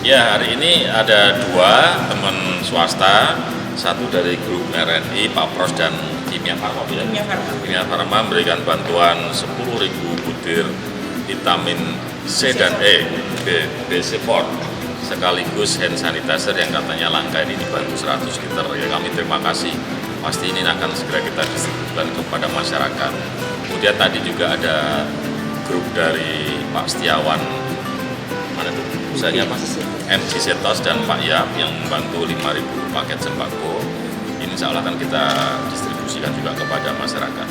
Ya, hari ini ada dua teman swasta, satu dari grup RNI, Pak Pros dan Kimia Farma, ya? Kimia Farma memberikan bantuan 10.000 butir vitamin C dan E, BC4, sekaligus hand sanitizer yang katanya langka ini dibantu 100 liter. Ya, kami terima kasih. Pasti ini akan segera kita distribusikan kepada masyarakat. Kemudian tadi juga ada grup dari Pak Setiawan, mana itu? Misalnya Pak MC Setos dan Pak Yap yang membantu 5.000 paket sembako. Ini insya Allah akan kita distribusikan juga kepada masyarakat.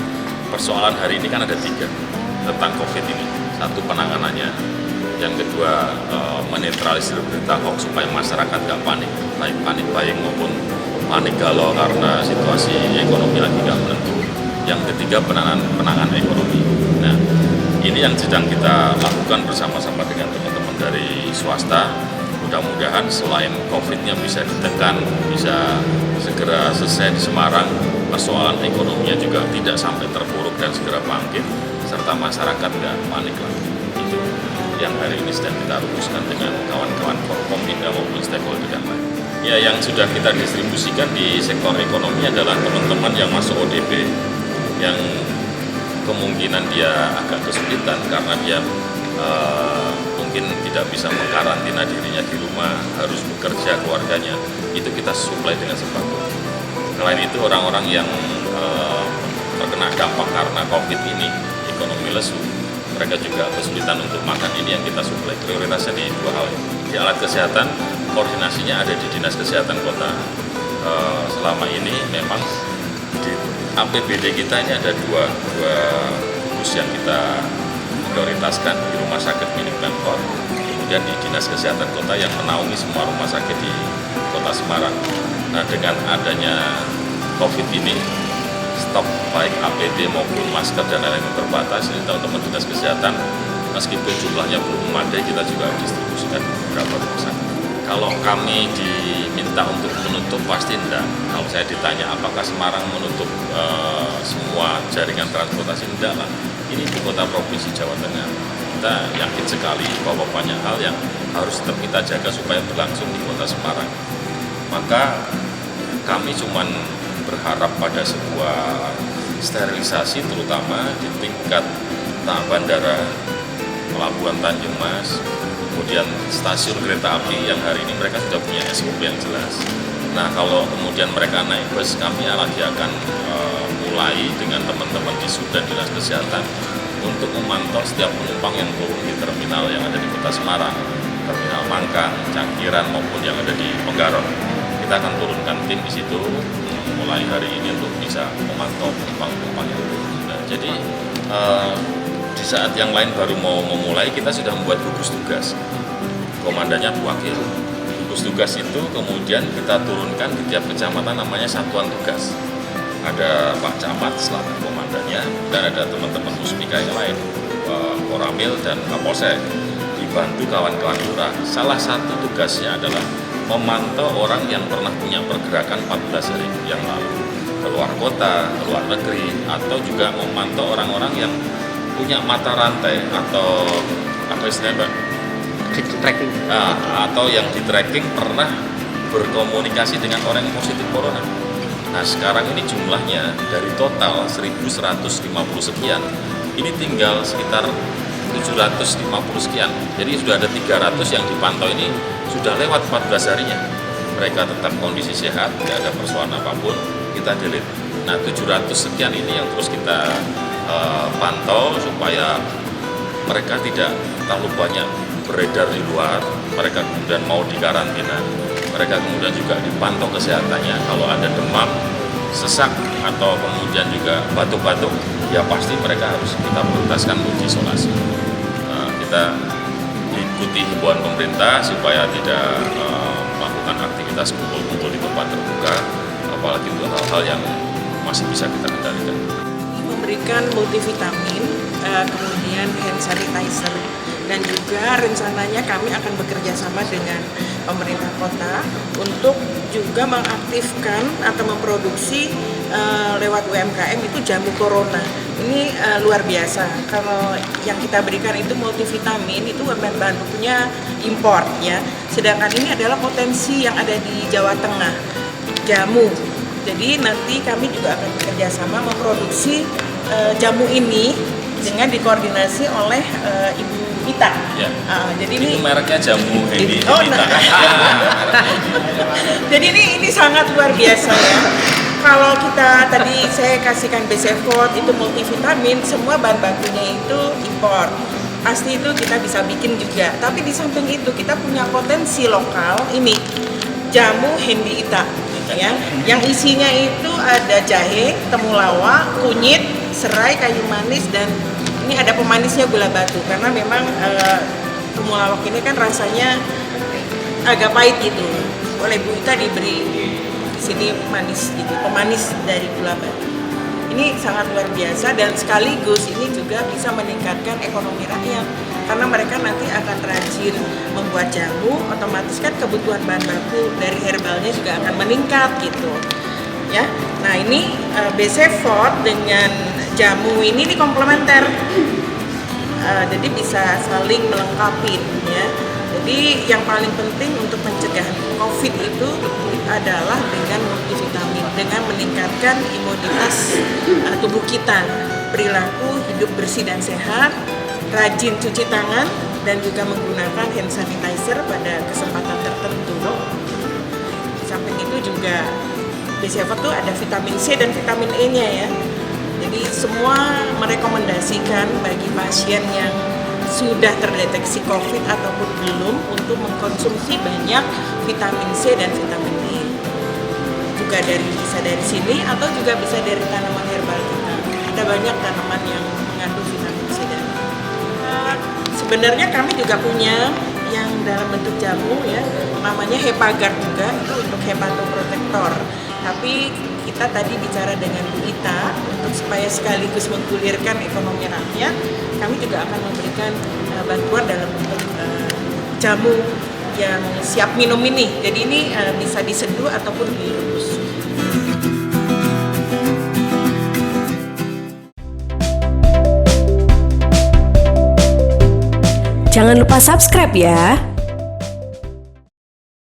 Persoalan hari ini kan ada 3 tentang COVID ini. Satu, penanganannya. Yang kedua, menetralisir berita hoax supaya masyarakat nggak panik, baik panik buying maupun panik galau karena situasi ekonomi lagi nggak menentu. Yang ketiga, penanganan ekonomi. Nah, ini yang sedang kita lakukan bersama-sama dengan teman-teman dari swasta. Mudah-mudahan selain COVID-nya bisa ditekan, bisa segera selesai di Semarang, persoalan ekonominya juga tidak sampai terpuruk dan segera bangkit, serta masyarakat nggak panik lagi. Itu yang hari ini sedang kita rumuskan dengan kawan-kawan Forkompinda maupun stakeholder yang lain. Ya, yang sudah kita distribusikan di sektor ekonomi adalah teman-teman yang masuk ODP, yang kemungkinan dia agak kesulitan karena dia mungkin tidak bisa mengkarantina dirinya di rumah, harus bekerja keluarganya, itu kita suplai dengan sembako. Selain itu, orang-orang yang terkena dampak karena COVID ini, ekonomi lesu, mereka juga kesulitan untuk makan, ini yang kita suplai. Prioritasnya di 2 hal. Di alat kesehatan, koordinasinya ada di Dinas Kesehatan Kota. Selama ini memang di APBD kita ini ada dua gugus yang kita prioritaskan, di Rumah Sakit milik Pemkot, kemudian di Dinas Kesehatan Kota yang menaungi semua rumah sakit di Kota Semarang. Nah, dengan adanya COVID ini, stok baik APD maupun masker dan lain-lain terbatas. Ini teman-teman Dinas Kesehatan, meskipun jumlahnya belum memadai, kita juga distribusikan ke beberapa rumah sakit. Kalau kami diminta untuk menutup, pasti enggak. Kalau saya ditanya apakah Semarang menutup semua jaringan transportasi, enggak lah. Ini ibu kota provinsi Jawa Tengah. Kita yakin sekali bahwa banyak hal yang harus tetap kita jaga supaya berlangsung di kota Semarang. Maka kami cuman berharap pada sebuah sterilisasi, terutama di tingkat bandara, Pelabuhan Tanjung Mas, kemudian stasiun kereta api yang hari ini mereka sudah punya SOP yang jelas. Nah, kalau kemudian mereka naik bus, kami lagi akan mulai dengan teman-teman di Sud dan Dinas Kesehatan untuk memantau setiap penumpang yang turun di terminal yang ada di Kota Semarang, Terminal Mangkang, Cangkiran maupun yang ada di Penggaron. Kita akan turunkan tim di situ mulai hari ini untuk bisa memantau penumpang-penumpang yang turun. Nah, jadi di saat yang lain baru mau memulai, kita sudah membuat gugus tugas. Komandannya Wakil. Gugus tugas itu kemudian kita turunkan di tiap kecamatan, namanya satuan tugas. Ada Pak Camat selaku komandannya, dan ada teman-teman Musbika yang lain, Koramil dan Kapolsek, dibantu kawan-kawan lurah. Salah satu tugasnya adalah memantau orang yang pernah punya pergerakan 14 hari yang lalu keluar kota, keluar negeri, atau juga memantau orang-orang yang punya mata rantai atau apa istilahnya, Mbak? Tracking. Atau yang di tracking pernah berkomunikasi dengan orang yang positif corona. Nah, sekarang ini jumlahnya dari total 1.150 sekian, ini tinggal sekitar 750 sekian. Jadi sudah ada 300 yang dipantau, ini sudah lewat 14 harinya. Mereka tetap kondisi sehat, tidak ada persoalan apapun, kita delete. Nah, 700 sekian ini yang terus kita pantau supaya mereka tidak terlalu banyak beredar di luar. Mereka kemudian mau dikarantina, mereka kemudian juga dipantau kesehatannya. Kalau ada demam, sesak, atau kemudian juga batuk-batuk, ya pasti mereka harus kita prioritaskan uji isolasi. Kita ikuti himbauan pemerintah supaya tidak melakukan aktivitas kumpul-kumpul di tempat terbuka, apalagi untuk hal-hal yang masih bisa kita kendalikan. Memberikan multivitamin, kemudian hand sanitizer, dan juga rencananya kami akan bekerja sama dengan pemerintah kota untuk juga mengaktifkan atau memproduksi lewat UMKM itu jamu corona. Ini luar biasa. Kalau yang kita berikan itu multivitamin, itu bahan bakunya import ya. Sedangkan ini adalah potensi yang ada di Jawa Tengah, jamu. Jadi nanti kami juga akan bekerja sama memproduksi jamu ini dengan dikoordinasi oleh Ibu Ita. Ya. Jadi itu ini mereknya jamu Hendy. Oh, nah. Jadi ini sangat luar biasa ya. Kalau kita tadi saya kasihkan BCFOD itu multivitamin, semua bahan bakunya itu impor. Pasti itu kita bisa bikin juga. Tapi di samping itu kita punya potensi lokal ini jamu Hendy Ita ya. Yang isinya itu ada jahe, temulawak, kunyit, serai, kayu manis, dan ini ada pemanisnya gula batu karena memang temulawak ini kan rasanya agak pahit gitu. Oleh Bu Ita diberi sini manis gitu, pemanis dari gula batu. Ini sangat luar biasa dan sekaligus ini juga bisa meningkatkan ekonomi rakyat karena mereka nanti akan rajin membuat jamu, otomatis kan kebutuhan bahan baku dari herbalnya juga akan meningkat gitu. Ya. Nah, ini BCFOD dengan jamu ini komplementer. Jadi bisa saling melengkapi ya. Jadi yang paling penting untuk mencegah COVID itu adalah dengan multivitamin, dengan meningkatkan imunitas tubuh kita, perilaku hidup bersih dan sehat, rajin cuci tangan, dan juga menggunakan hand sanitizer pada kesempatan tertentu. Di samping itu juga BCFOD itu ada vitamin C dan vitamin E-nya ya. Jadi semua merekomendasikan bagi pasien yang sudah terdeteksi COVID ataupun belum untuk mengkonsumsi banyak vitamin C dan vitamin E. Juga bisa dari sini atau juga bisa dari tanaman herbal kita. Ada banyak tanaman yang mengandung vitamin C dan E. Sebenarnya kami juga punya yang dalam bentuk jamu ya, namanya Hepagard juga, itu untuk hepatoprotektor. Tapi kita tadi bicara dengan Bu Ita untuk supaya sekaligus menggulirkan ekonomi rakyat, kami juga akan memberikan bantuan dalam bentuk jamu yang siap minum ini. Jadi ini bisa diseduh ataupun direbus. Jangan lupa subscribe ya.